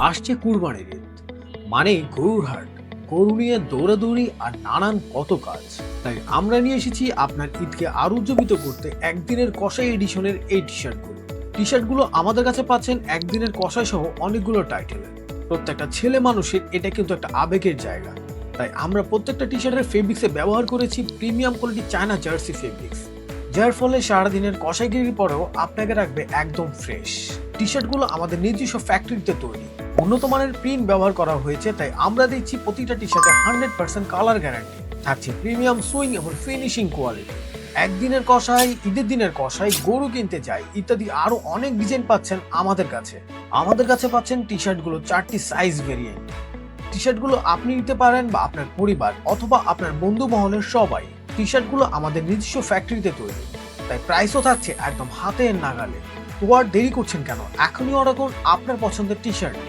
আসছে কুরবানির ঈদ, মানে গরুর হাট, গরু নিয়ে দৌড়াদৌড়ি আর নানান কত কাজ। তাই আমরা নিয়ে এসেছি আপনার ঈদকে আরো উজ্জীবিত করতে একদিনের কষাই এডিশনের এই টি শার্টগুলো আমাদের কাছে পাচ্ছেন একদিনের কষাই সহ অনেকগুলো টাইটেলে। প্রত্যেকটা ছেলে মানুষের এটা কিন্তু একটা আবেগের জায়গা। তাই আমরা প্রত্যেকটা টি শার্টের ফেব্রিক্সে ব্যবহার করেছি premium quality China jersey fabrics, যার ফলে সারাদিনের কষাইগিরির পরেও আপনাকে রাখবে একদম ফ্রেশ। টি শার্টগুলো আমাদের নিজস্ব ফ্যাক্টরিতে তৈরি, উন্নত মানের প্রিন্ট ব্যবহার করা হয়েছে, তাই আমরা দিচ্ছি প্রতিটা টি শার্টে 100% কালার গ্যারান্টি, থাকছে প্রিমিয়াম সুইং এবং ফিনিশিং কোয়ালিটি। একদিনের কষাই, ঈদের দিনের কষাই, গরু কিনতে যাই ইত্যাদি আরো অনেক ডিজাইন পাচ্ছেন আমাদের কাছে। পাচ্ছেন টি শার্টগুলো 4টি সাইজ ভেরিয়েন্ট। টি শার্টগুলো আপনি নিতে পারেন বা আপনার পরিবার অথবা আপনার বন্ধু মহলের সবাই। টি শার্টগুলো আমাদের নিজস্ব ফ্যাক্টরিতে তৈরি, তাই প্রাইসও থাকছে একদম হাতের নাগালে। তো আর দেরি করছেন কেন, এখনই অর্ডার করুন আপনার পছন্দের টি শার্ট।